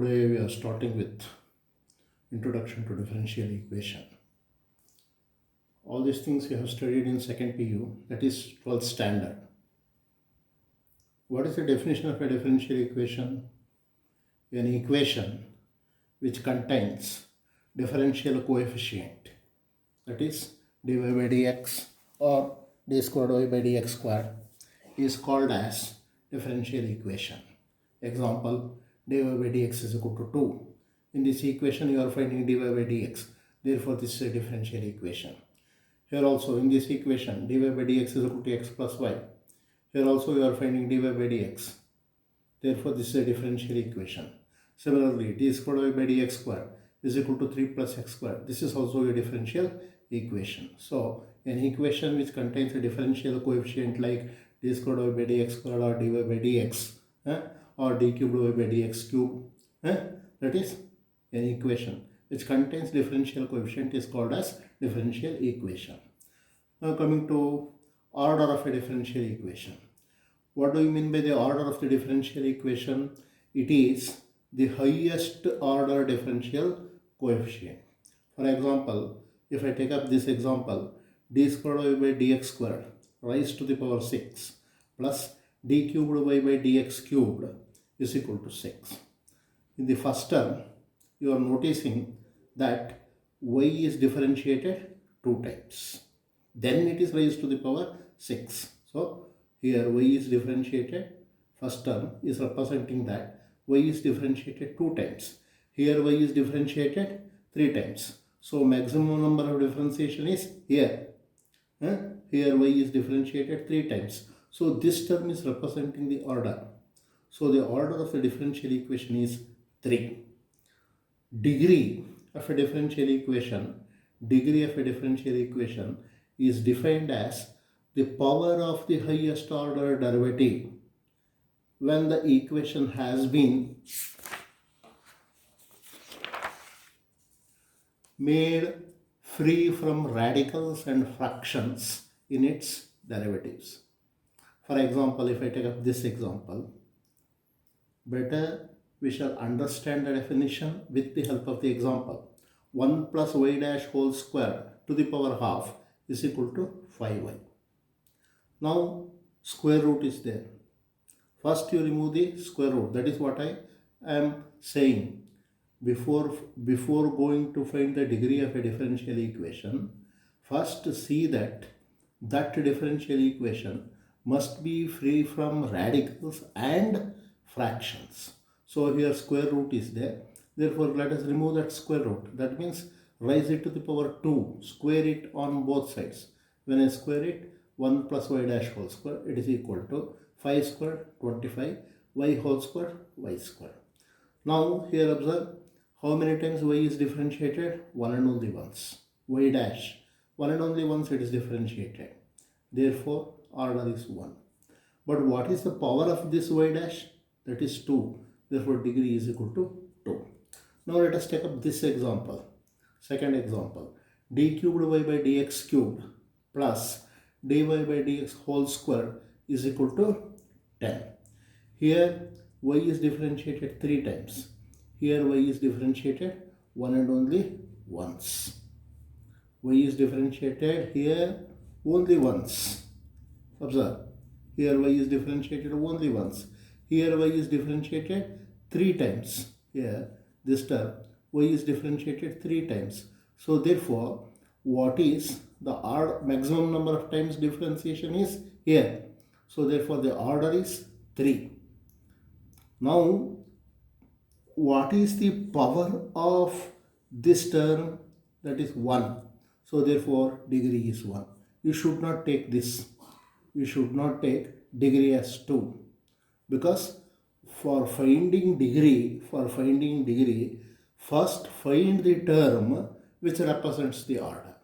Today we are starting with Introduction to Differential Equation. All these things you have studied in second PU, that is 12th standard. What is the definition of a differential equation? An equation which contains differential coefficient, that is dy by dx or d squared y by dx squared, is called as differential equation. Example, dy by dx is equal to 2. In this equation you are finding dy by dx, therefore this is a differential equation. Here also in this equation dy by dx is equal to x plus y. Here also you are finding dy by dx, therefore this is a differential equation. Similarly, d squared y by dx squared is equal to 3 plus x squared. This is also a differential equation. So an equation which contains a differential coefficient like d squared y by dx squared or dy by dx or d cubed y by dx cube, that is an equation which contains differential coefficient is called as differential equation. Now coming to order of a differential equation. What do you mean by the order of the differential equation? It is the highest order differential coefficient. For example, if I take up this example, d squared y by dx squared raised to the power 6 plus d cubed y by dx cubed is equal to 6. In the first term, you are noticing that y is differentiated 2 times. Then it is raised to the power 6. So here y is differentiated, first term is representing that y is differentiated 2 times. Here y is differentiated 3 times. So maximum number of differentiation is here. Here y is differentiated 3 times. So this term is representing the order. So the order of the differential equation is 3. Degree of a differential equation is defined as the power of the highest order derivative when the equation has been made free from radicals and fractions in its derivatives. For example, if I take up this example, better we shall understand the definition with the help of the example. 1 plus y dash whole square to the power half is equal to 5y. Now square root is there. First you remove the square root. That is what I am saying. Before going to find the degree of a differential equation, first see that differential equation must be free from radicals and fractions. So here square root is there. Therefore let us remove that square root. That means raise it to the power 2. Square it on both sides. When I square it, 1 plus y dash whole square, it is equal to 5 square 25, y whole square, y square. Now here observe how many times y is differentiated? 1 and only once. Y dash 1 and only once it is differentiated. Therefore order is 1. But what is the power of this y dash? That is 2. Therefore degree is equal to 2. Now let us take up this example. Second example, d cubed y by dx cubed plus dy by dx whole square is equal to 10. Here y is differentiated 3 times. Here y is differentiated 1 and only once. Y is differentiated here only once. Observe, here y is differentiated only once. Here y is differentiated 3 times. Here this term y is differentiated 3 times. So therefore what is the maximum number of times differentiation is here. So therefore the order is 3. Now what is the power of this term? That is 1. So therefore degree is 1. You should not take this. You should not take degree as 2. Because for finding degree, first find the term which represents the order.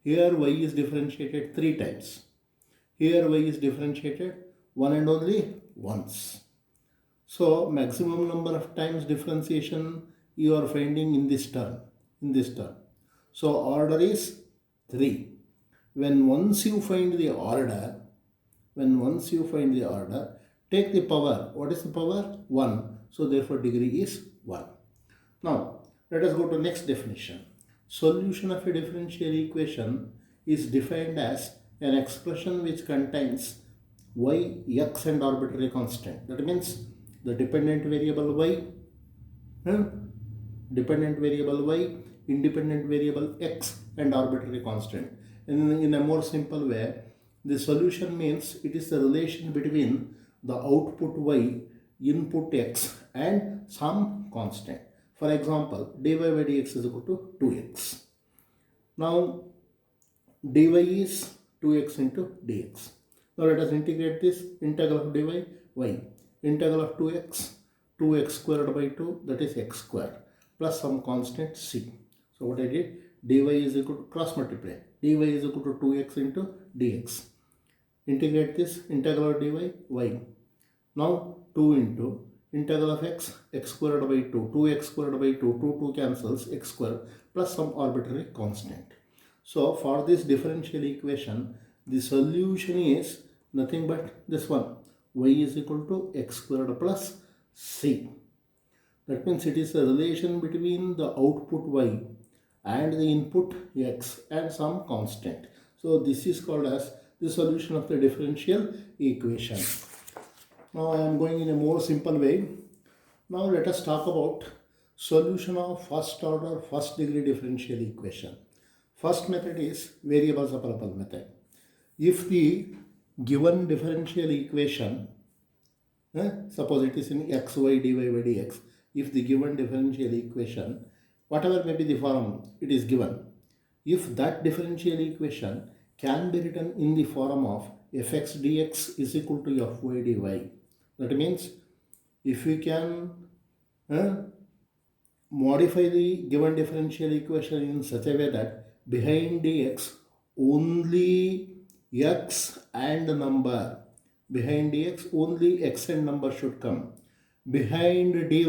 Here y is differentiated 3 times. Here y is differentiated 1 and only once. So maximum number of times differentiation you are finding in this term. So order is 3. Once you find the order, take the power. What is the power? 1. So therefore degree is 1. Now, let us go to next definition. Solution of a differential equation is defined as an expression which contains y, x and arbitrary constant. That means the dependent variable y, huh, dependent variable y, independent variable x and arbitrary constant. In a more simple way, the solution means it is the relation between the output y, input x and some constant. For example, dy by dx is equal to 2x. Now, dy is 2x into dx. Now let us integrate this. Integral of dy y. Integral of 2x squared by 2, that is x squared, plus some constant c. So what I did, dy is equal to cross multiply. dy is equal to 2x into dx. Integrate this. Integral of dy y. Now 2 into integral of x squared by 2, 2x squared by 2 cancels, x squared plus some arbitrary constant. So for this differential equation, the solution is nothing but this one, y is equal to x squared plus c. That means it is the relation between the output y and the input x and some constant. So this is called as the solution of the differential equation. Now I am going in a more simple way. Now let us talk about solution of first order, first degree differential equation. First method is variable separable method. If the given differential equation, suppose it is in x, y, dy by dx, if the given differential equation, whatever may be the form it is given, if that differential equation can be written in the form of fx dx is equal to fy dy, that means if we can modify the given differential equation in such a way that behind dx only x and number, behind dx only x and number should come, behind dy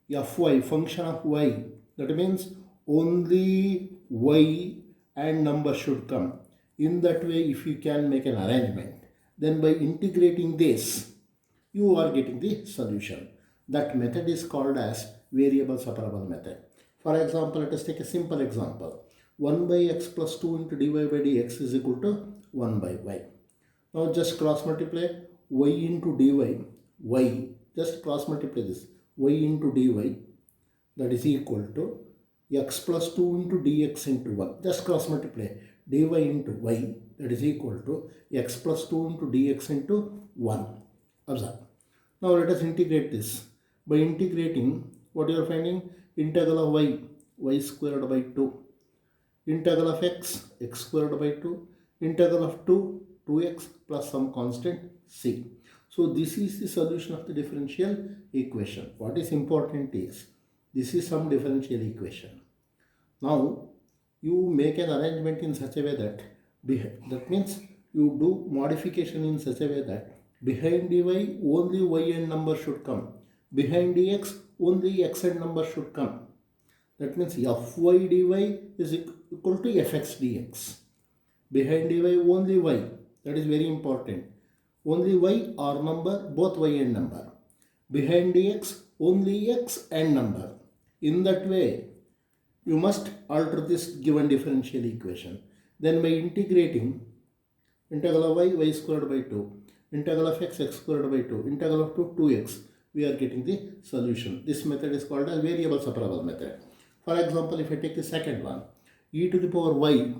fy function of y, that means only y and number should come. In that way, if you can make an arrangement, then by integrating this you are getting the solution. That method is called as variable separable method. For example, let us take a simple example. 1 by x plus 2 into dy by dx is equal to 1 by y. Now just cross multiply y into dy, y, just cross multiply this, y into dy, that is equal to x plus 2 into dx into 1. Just cross multiply dy into y, that is equal to x plus 2 into dx into 1. Observe. Now let us integrate this. By integrating, what you are finding? Integral of y, y squared by 2. Integral of x, x squared by 2. Integral of 2, 2x plus some constant c. So this is the solution of the differential equation. What is important is, this is some differential equation. Now you make an arrangement in such a way that, that means you do modification in such a way that behind dy only y and number should come, behind dx only x and number should come. That means fy dy is equal to fx dx. Behind dy only y, that is very important. Only y or number, both y and number. Behind dx only x and number. In that way, you must alter this given differential equation. Then by integrating, integral of y, y squared by 2, integral of x, x squared by 2, integral of 2, 2x, we are getting the solution. This method is called as variable separable method. For example, if I take the second one, e to the power y,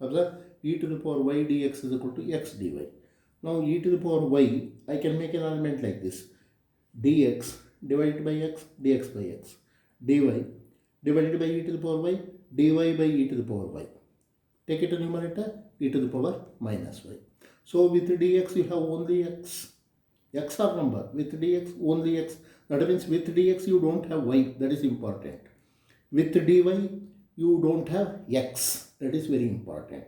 observe, e to the power y dx is equal to x dy. Now e to the power y, I can make an element like this, dx divided by x, dx by x, dy divided by e to the power y, dy by e to the power y. Take it to numerator, e to the power minus y. So with dx you have only x. X or number. With dx only x. That means with dx you don't have y. That is important. With dy you don't have x. That is very important.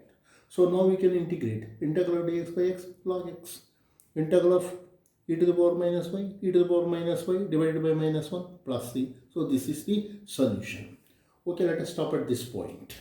So now we can integrate. Integral of dx by x log x. Integral of e to the power minus y, e to the power minus y divided by minus 1 plus c. So this is the solution. Okay, let us stop at this point.